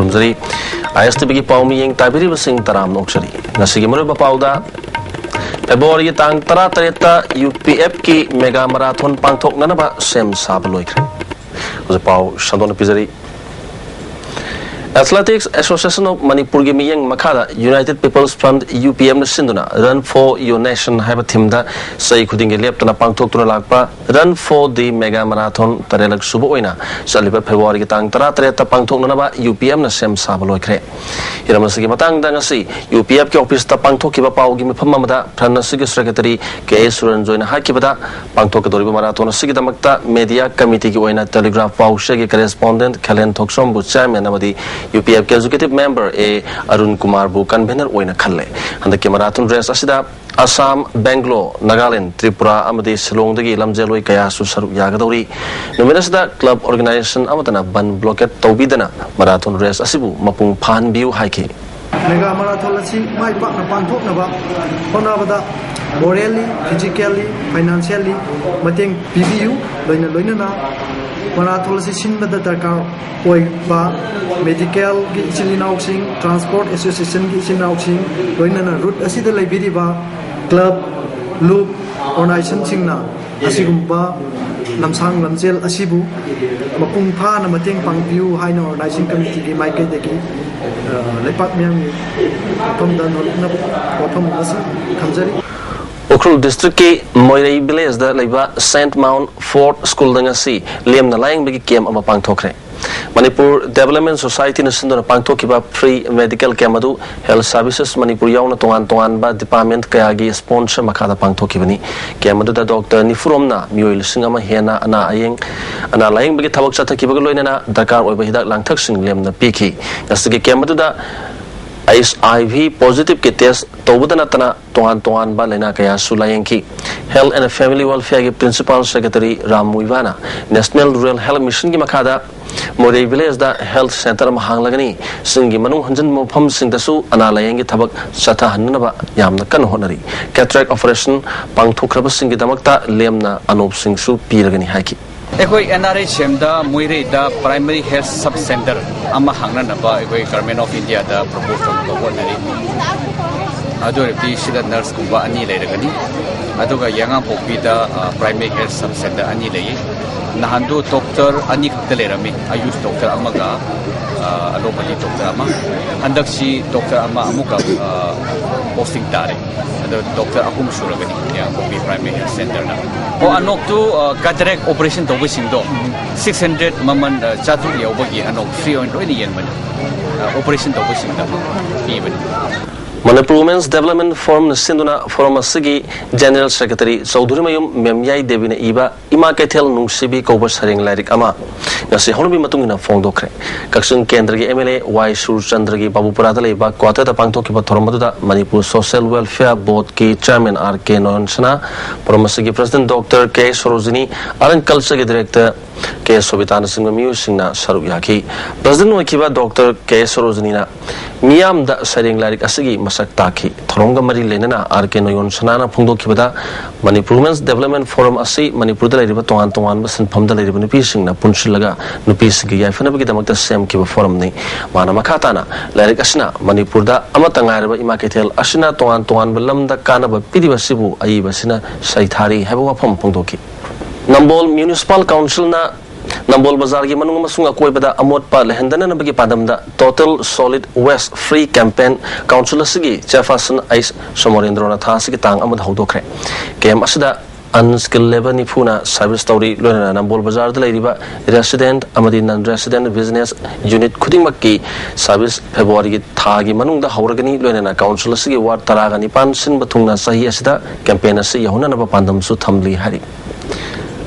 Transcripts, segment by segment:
खुरमजरी ISTV की पाउमी young ताबिरी busing तराम नोक्सरी नसीगी मुरे बपाउदा फेब्रुवारी तांग 13 UPF की मेगा मैराथन पांगथोक ननबा सेम साब लोइख्रे उसे पाउ शंदोन पिजरी Athletics Association of Manipur gi miyang makhada United People's Front UPM na sinduna Run for Your Nation haiba thim da sai khuding ge leptana pangthok tuna lakpa Run for the Mega Marathon tarelak subu oina saliba February gi tang 13 ta pangthok na ba UPM na sem sab loikhre irama sigi matang da ngasi UPF ki office ta pangthok ki ba pau gi mifam amada pran sigi secretary ke Suran joina hakibada pangthok ke doriba marathon sigi damakta media committee ki oina telegraph pau shege correspondent Khalen Thoksom bu chairman amadi UPF के executive member A Arun Kumar bu convener oina khalle handa ke marathon race asida Assam Bangalore Nagaland Tripura amadi Shillong dagi lamjeloi kaya su saru yagadori numerasda club organization amatana ban blockade tawbidana marathon race asibu mapung phan biu haike mega marathon asi mai pak na pangthok na ba honabada morally physically financially mateng PBU loina na marathon si sinbada darkar oi ba medical gi isinau sing transport association gi isinau sing loina na route asida laibiri ba club loop organization singna asigumba lamsang lamjel asibu mapung pha na mateng pangpiu haina organizing committee gi mai kai deki lepak myang pamda na protham asi thamjari Ukrul district ke Moirei village da laiba Saint Mount Fort School danga si lem na laing bagi kem ama pangthokre Manipur Development Society na sindona pangthokiba free medical camp adu health services Manipur yauna tongan ba department kaya gi sponsor makada pangthokibani camp adu da Dr. Nifuromna mioil singama hena ana laing bagi thabak chathakiba loinana dakar oiba hidak langthak sing lem na piki asigi camp adu da HIV positive ke test tobudana tana tongan ba lena kaya sulayenki Health and Family Welfare ki Principal Secretary Ram Muivana National Rural Health Mission ki makada Morei Village da Health Center mahang lagani singi manung hanjan mofam sing dasu analayengi thabak satha hanna ba yamna kan honari cataract operation pangthokraba singi damakta lemna anop sing su piragani haki ekoi NRHM da Muirei da Primary Health Sub Center ama hangna naba ekoi Government of India da proposal ko honari adore bi sida nurse kumba ani leiragani aduga yanga pokpi da Primary Health Sub Center ani lei nahandu doctor ani khakta leirami ayush doctor amaga allopathy doctor ama handaksi doctor ama amuka posting tare ado doctor ahum suragani ya pokpi Primary Health Center na o anok tu cataract operation to wising do 600 maman chatu yawbagi anok free on roi yen man operation to wising da even Manipur Women's Development Forum Sinduna Forum Asigi General Secretary Chaudhuri Mayum Memyai Devina Iba Ima Kethel Nungsibi Koba Saring Lairik Ama ngasi honobi matungina fongdokre Kaksung Kendra gi MLA Y Surchandra gi Babupura da leiba kwata da pangthokiba thoromadu da Manipur Social Welfare Board ki Chairman R.K. Noyansana Forum Asigi President Dr. K. Sorojini Aran Culture gi Director K. Sobitana Singh Miu Singna Saruk Yaki President Wakiba Dr. K. Sorojini na Miyam da Saring Lairik Asigi Taki Thorongga Mari Lenana R.K. Noyansana na fongdokibada Manipur Women's Development Forum asi Manipur da leiriba tongan ba sinpham da leiriba nupi singna punchilaga nupi sigi yaifana bagi damakta sem ki forum ni mana makhatana lairik asina Manipur da amata ngairba ima kethel asina tongan balam da kana ba pidiba sibu ai basina saithari heba wafam pongdoki Nambol Municipal Council na Nambol Bazar gi manung masung akoi bada amot pa lehendana na bagi padam da Total Solid Waste Free Campaign Council sigi chairperson Ais Somorendro na tha sigi tang amad hodokre kem asida unskilled labor ni phuna service story loina Nambol Bazar da leiriba resident amadi non resident business unit khuding makki service February gi tha gi manung da hauragani loina na council sigi ward taraga ni pan sin bathungna sahi asida campaign asi yahuna na pandam su thamli hari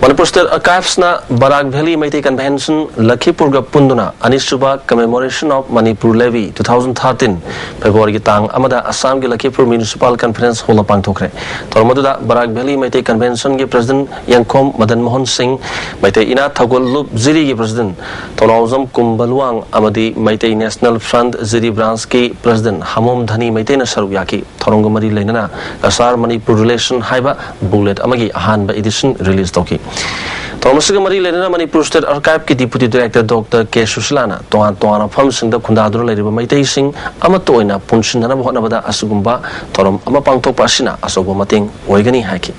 Manipur State Archives na Barak Valley Meitei Convention Lakhipur ga punduna Anisuba Commemoration of Manipur Levy 2013 February gi tang amada Assam gi Lakhipur Municipal Conference hall pangthokre tormadu da Barak Valley Meitei Convention gi President Yangkhom Madan Mohan Singh Meitei ina Thagol Lup Ziri gi President Tonauzam Kumbaluang amadi Meitei National Front Ziri branch ki President Hamom Dhani Meitei na saru yaki thorongga mari leinana Kasar Manipur Relation haiba bullet amagi ahanba edition release toki Thomas Mari Lena Manipur State Archive ki Deputy Director Dr. K. Susilana Toan Farm Singda Kundadro Lady Maitei Singh Amatoina Punshina Honavada Asugumba Torom Amapangto Pasina Asogomating Oigani Haki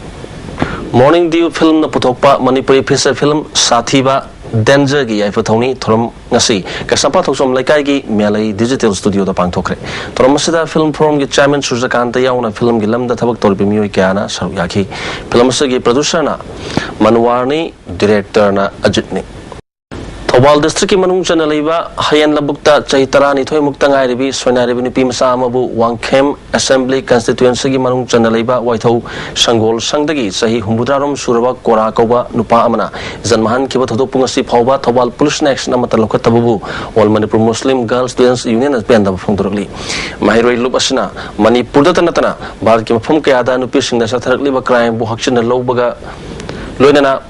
Morning Dew film na Putokpa Manipuri Pisa film Sathiba Danger gi ai photoni thorom ngasi ka sapa thosom laikai gi melai digital studio da pangthokre thorom sida film forum gi chairman Surjakan ta yauna film gi lamda thabak tor bimioi kyana saru yakhi film gi producer na Manwarni director na Ajitni Thobal district ki manung chana leiba hayan labukta chaitara ni thoi mukta ngai rebi soina rebi nipi masa amabu wangkhem assembly constituency gi manung chana leiba waithau sangol sangdagi sahi humbudarom suraba kora koba nupa amana janmahan kiba thodo pungasi phawba Thobal police action amata lokat tabu all Manipur Muslim Girls Students Union as band of phongdurli mahiroi lup asina Manipur da tanatana bharat ki mafam kayada nupi singda satharakli ba crime bu hakchina lowbaga loinana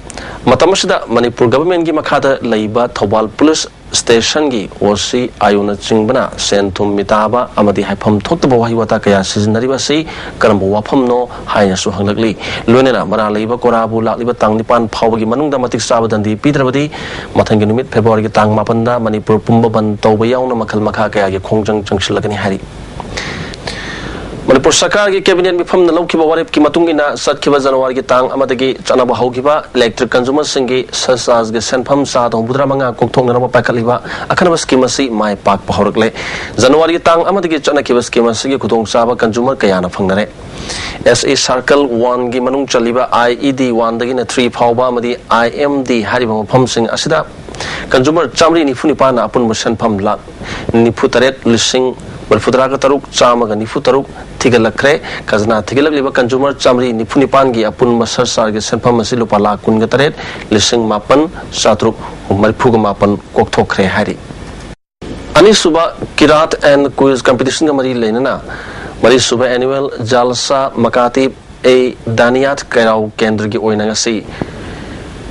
Matamasida Manipur government gi makhada leiba Thobal police station gi osi ayuna chingbana senthum mitaba amadi haifam thokta wahi wata kaya sizinari basi karambo wafam no haina su hanglakli loinena mara leiba korabu lakliba tang nipan phawgi manungda matik sabadandi pidrabadi mathangi numit February gi tang mapanda Manipur pumba ban tawba yauna makhal makha kaya gi khongjang changsilagani hari Manipur Sarkar ki cabinet mifam na laukiba warip ki matungina satkiba January ki tang amadagi chanaba haukiba electric consumer singi sasas ge senpham sa dong budra manga kokthong na pakaliba akhanaba scheme asi mai pak pahorakle January ki tang amadagi chanakiba scheme asi ge khudong saba consumer kayana phangnare SA Circle 1 gi manung chaliba IED 1 dagi na 3 phawba amadi IMD hariba mafam sing asida consumer chamri ni funipa na apun senpham lak ni futaret lising Berfudra ka taruk chama ga nifu taruk thigalakre kazna thigalakliba consumer chamri nifu nipan gi apun masar sar ge senpham masi lupa la kun ga taret lising mapan satruk marphu ga mapan kokthokre hari ani suba kirat and quiz competition ga mari lenana mari suba annual jalsa makati a daniyat kairau kendra gi oina ngasi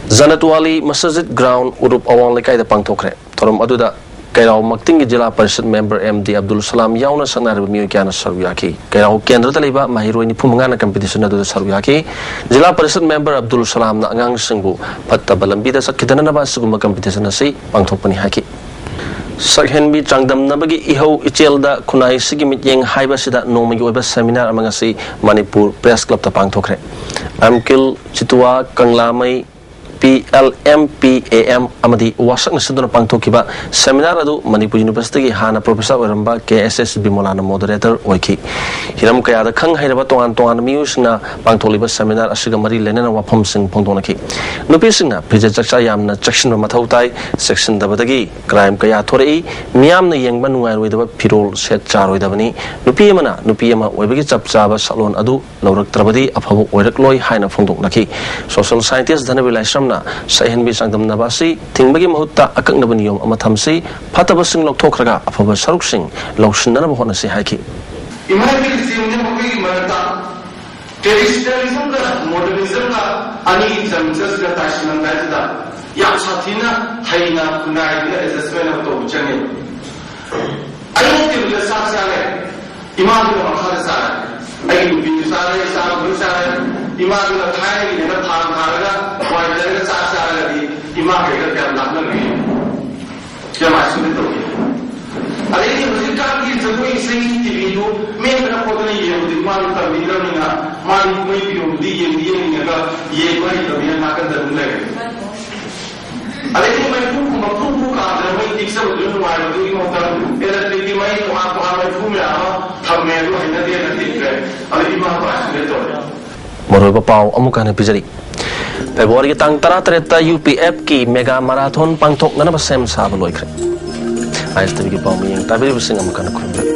Zanatwali Masjid ground urup awang lekai da pangthokre thorom aduda Kairau Maktingi Jila Parishad Member MD Abdul Salam yauna sanar bimiyo kyana saruyaki Kairau Kendra taliba mahiroi ni pumangana competition na do saruyaki Jila Parishad Member Abdul Salam na angang singbu patta balambida sakidana na ba suguma competition na si pangthokpani haki Sakhenbi changdam nabagi ihau ichelda kunai sigi mityeng haiba sida nomagi oiba seminar amanga si Manipur Press Club ta pangthokre Amkil Chitwa Kanglamai PLMPAM amadi wasak nasiduna pangthokiba seminar adu Manipur University gi hana professor oramba KSS Bimolana moderator oiki hiram kaya da khang hairaba tongan miyusna pangtholiba seminar asiga mari lenena wafam sing phongdonaki nupi singna prija chakcha yamna section mathautai section dabadagi crime kaya thorei miyamna yengba nungai roidaba pirol set charoidabani nupi ama oibagi chapchaba salon adu lawrak trabadi afhabu oirakloi haina phongdonaki social scientist dhanabilai na sahin bi sangdam nabasi tingbagi mahutta akakna baniyom amathamsi phatabasing lokthokraga afaba saruksing lawshinna ba hona si haiki imagine singne mogi marta traditionalism da modernism da ani chances ga tashinan da ya sathina haina kunai da assessment of to chane ayo ke le saksale imagine makhara sara ai bi sara sara imagine the time in the time haraga while there is a imagine the development jama sunu to ale ni musika ki zoi sing tv do me na ko ni ye di mal ta mi ra ni na mal ni bi di ye ni ga ye ko ni to ya na ka da le ale ni mai ku ka da mai dik sa do no wa do ni mo ta era di mai no a pa mai ku me a tham me do ni na de na dik re ale ni ma ba ni to Moroba pau amukana pijari February ki tang tara treta UPF ki mega marathon pangthok nana ba sem sa ba loikre ISTV ki pau miyang tabiri busing amukana khunba